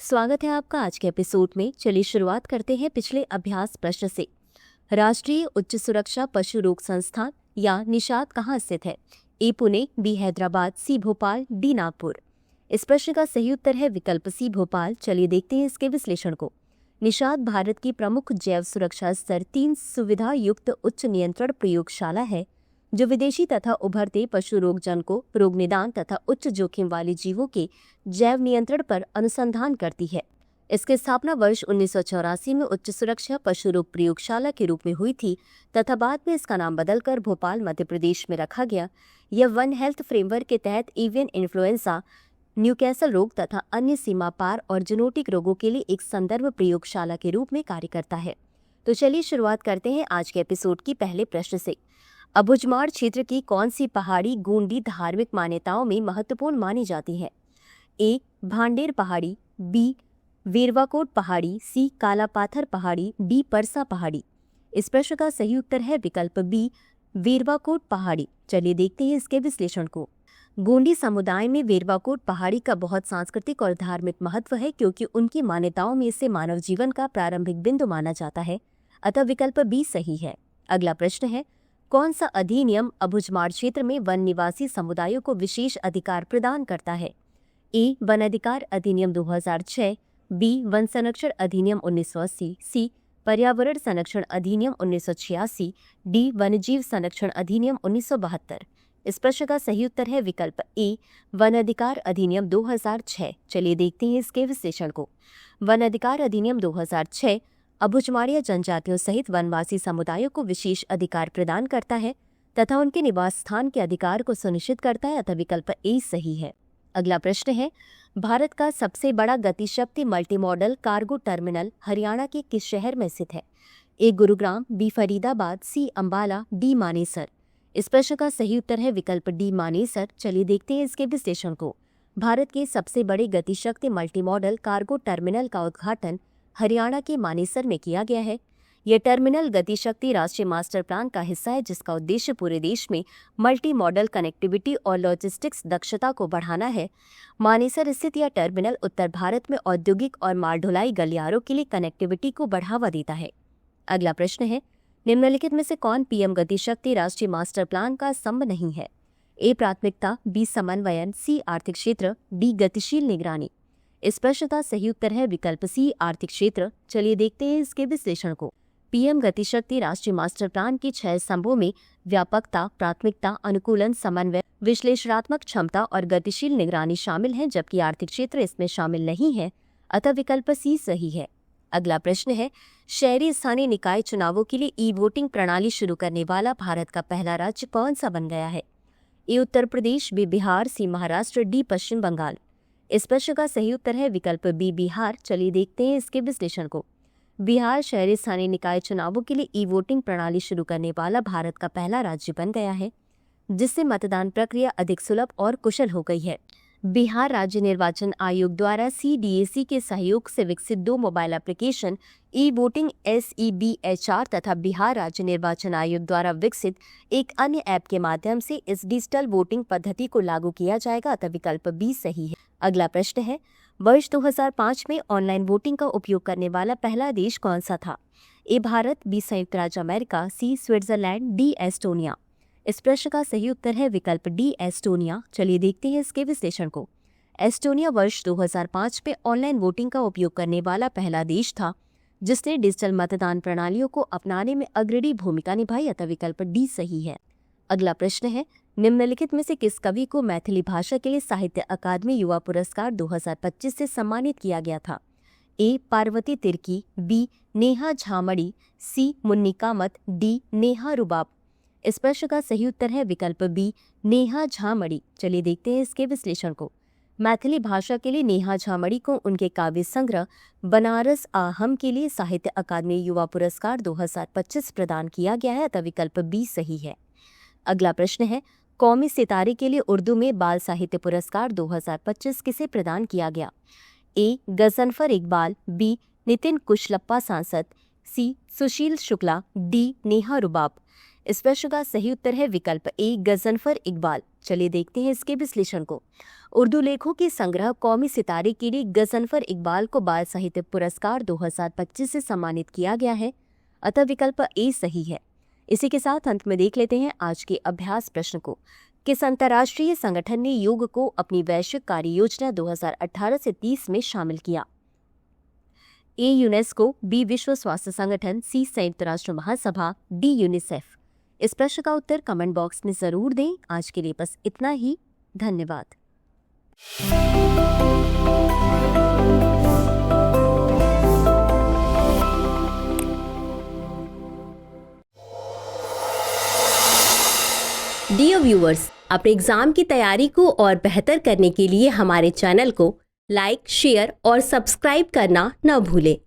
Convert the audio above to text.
स्वागत है आपका आज के एपिसोड में। चलिए शुरुआत करते हैं पिछले अभ्यास प्रश्न से। राष्ट्रीय उच्च सुरक्षा पशु रोग संस्थान या निषाद कहाँ स्थित है? ए पुणे, बी हैदराबाद, सी भोपाल, डी नागपुर। इस प्रश्न का सही उत्तर है विकल्प सी भोपाल। चलिए देखते हैं इसके विश्लेषण को। निषाद भारत की प्रमुख जैव सुरक्षा स्तर 3 सुविधा युक्त उच्च नियंत्रण प्रयोगशाला है जो विदेशी तथा उभरते पशु रोग जनकों, रोग निदान तथा उच्च जोखिम वाले जीवों के जैव नियंत्रण पर अनुसंधान करती है। इसकी स्थापना वर्ष 1984 में उच्च सुरक्षा पशु रोग प्रयोगशाला के रूप में हुई थी तथा बाद में इसका नाम बदलकर भोपाल मध्य प्रदेश में रखा गया। यह वन हेल्थ फ्रेमवर्क के तहत एवियन इन्फ्लुएंजा, न्यूकैसल रोग तथा अन्य सीमा पार और जूनोटिक रोगों के लिए एक संदर्भ प्रयोगशाला के रूप में कार्य करता है। तो चलिए शुरुआत करते हैं आज के एपिसोड की पहले प्रश्न से। अबुझमाड़ क्षेत्र की कौन सी पहाड़ी गोंडी धार्मिक मान्यताओं में महत्वपूर्ण मानी जाती है? ए भांडेर पहाड़ी, बी वेरवाकोट पहाड़ी, सी कालापाथर पहाड़ी, डी परसा पहाड़ी। इस प्रश्न का सही उत्तर है विकल्प बी वेरवाकोट पहाड़ी। चलिए देखते हैं इसके विश्लेषण को। गोंडी समुदाय में वेरवाकोट पहाड़ी का बहुत सांस्कृतिक और धार्मिक महत्व है क्योंकि उनकी मान्यताओं में इसे मानव जीवन का प्रारंभिक बिंदु माना जाता है, अतः विकल्प बी सही है। अगला प्रश्न है, कौन सा अधिनियम अबुझमाड़ क्षेत्र में वन निवासी समुदायों को विशेष अधिकार प्रदान करता है? ए वन अधिकार अधिनियम 2006, बी वन संरक्षण अधिनियम 1980, सी पर्यावरण संरक्षण अधिनियम 1986, डी वन्यजीव संरक्षण अधिनियम 1972। इस प्रश्न का सही उत्तर है विकल्प ए वन अधिकार अधिनियम 2006। चलिए देखते हैं इसके विश्लेषण को। वन अधिकार अधिनियम 2006 अबुझमाड़िया जनजातियों सहित वनवासी समुदायों को विशेष अधिकार प्रदान करता है तथा उनके निवास स्थान के अधिकार को सुनिश्चित करता है, अतः विकल्प ए सही है। अगला प्रश्न है, भारत का सबसे बड़ा Gatishakti multi modal cargo terminal Haryana के किस शहर में स्थित है? A Gurugram, B Faridabad, C Ambala, D Manesar. इस प्रश्न का सही उत्तर है विकल्प डी मानेसर। चलिए देखते हैं इसके विश्लेषण को। भारत के सबसे बड़े Gatishakti multi modal cargo terminal का उद्घाटन हरियाणा के मानेसर में किया गया है। यह टर्मिनल गतिशक्ति राष्ट्रीय मास्टर प्लान का हिस्सा है जिसका उद्देश्य पूरे देश में मल्टी मॉडल कनेक्टिविटी और लॉजिस्टिक्स दक्षता को बढ़ाना है। मानेसर स्थित यह टर्मिनल उत्तर भारत में औद्योगिक और माल ढुलाई गलियारों के लिए कनेक्टिविटी को बढ़ावा देता है। अगला प्रश्न है, निम्नलिखित में से कौन पीएम गतिशक्ति राष्ट्रीय मास्टर प्लान का स्तंभ नहीं है? ए प्राथमिकता, बी समन्वयन, सी आर्थिक क्षेत्र, डी गतिशील निगरानी। इस प्रश्न का सही उत्तर है विकल्प सी आर्थिक क्षेत्र। चलिए देखते हैं इसके विश्लेषण को। पीएम गतिशक्ति राष्ट्रीय मास्टर प्लान के 6 स्तंभों में व्यापकता, प्राथमिकता, अनुकूलन, समन्वय, विश्लेषणात्मक क्षमता और गतिशील निगरानी शामिल हैं, जबकि आर्थिक क्षेत्र इसमें शामिल नहीं है, अतः विकल्प सी सही है। अगला प्रश्न है, शहरी स्थानीय निकाय चुनावों के लिए ई वोटिंग प्रणाली शुरू करने वाला भारत का पहला राज्य कौन सा बन गया है? ए उत्तर प्रदेश, बी बिहार, सी महाराष्ट्र, डी पश्चिम बंगाल। इस प्रश्न का सही उत्तर है विकल्प बी बिहार। चलिए देखते हैं इसके विश्लेषण को। बिहार शहरी स्थानीय निकाय चुनावों के लिए ई वोटिंग प्रणाली शुरू करने वाला भारत का पहला राज्य बन गया है, जिससे मतदान प्रक्रिया अधिक सुलभ और कुशल हो गई है। बिहार राज्य निर्वाचन आयोग द्वारा CDAC के सहयोग से विकसित 2 mobile application e voting SEBHR तथा बिहार राज्य निर्वाचन आयोग द्वारा विकसित एक अन्य ऐप के माध्यम से इस डिजिटल वोटिंग पद्धति को लागू किया जाएगा, अतः विकल्प बी सही है। अगला प्रश्न है, वर्ष 2005 में ऑनलाइन वोटिंग का उपयोग करने वाला पहला देश कौन सा था? ए भारत, बी संयुक्त राज्य अमेरिका, सी स्विट्जरलैंड, डी एस्टोनिया। इस प्रश्न का सही उत्तर है विकल्प डी एस्टोनिया। चलिए देखते हैं इसके विश्लेषण को। एस्टोनिया वर्ष 2005 में ऑनलाइन वोटिंग का उपयोग करने वाला पहला देश था जिसने डिजिटल मतदान प्रणालियों को अपनाने में अग्रणी भूमिका निभाई, अतः विकल्प डी सही है। अगला प्रश्न है, निम्नलिखित में से किस कवि को मैथिली भाषा के लिए साहित्य अकादमी युवा पुरस्कार 2025 से सम्मानित किया गया था? ए पार्वती तिर्की, बी नेहा झामड़ी, सी मुन्नी कामत, डी नेहा रुबाब। इस प्रश्न का सही उत्तर है विकल्प बी नेहा झामड़ी। चलिए देखते हैं इसके विश्लेषण को। मैथिली भाषा के लिए नेहा झामड़ी को उनके काव्य संग्रह बनारस आहम के लिए साहित्य अकादमी युवा पुरस्कार 2025 प्रदान किया गया है, अतः विकल्प बी सही है। अगला प्रश्न है, कौमी सितारे के लिए उर्दू में बाल साहित्य पुरस्कार 2025 किसे प्रदान किया गया? ए गजनफर इकबाल, बी नितिन कुशलप्पा सांसद, सी सुशील शुक्ला, डी नेहा रुबाब। इस प्रश्न का सही उत्तर है विकल्प ए गजनफर इकबाल। चलिए देखते हैं इसके विश्लेषण को। उर्दू लेखों के संग्रह कौमी सितारे के लिए गजनफर इकबाल को बाल साहित्य पुरस्कार 2025 से सम्मानित किया गया है, अतः विकल्प ए सही है। इसी के साथ अंत में देख लेते हैं आज के अभ्यास प्रश्न को। किस अंतर्राष्ट्रीय संगठन ने योग को अपनी वैश्विक कार्य योजना 2018 से 30 में शामिल किया? ए यूनेस्को, बी विश्व स्वास्थ्य संगठन, सी संयुक्त राष्ट्र महासभा, डी यूनिसेफ। इस प्रश्न का उत्तर कमेंट बॉक्स में जरूर दें। आज के लिए बस इतना ही। धन्यवाद। डियर व्यूअर्स, अपने एग्जाम की तैयारी को और बेहतर करने के लिए हमारे चैनल को लाइक, शेयर और सब्सक्राइब करना न भूलें।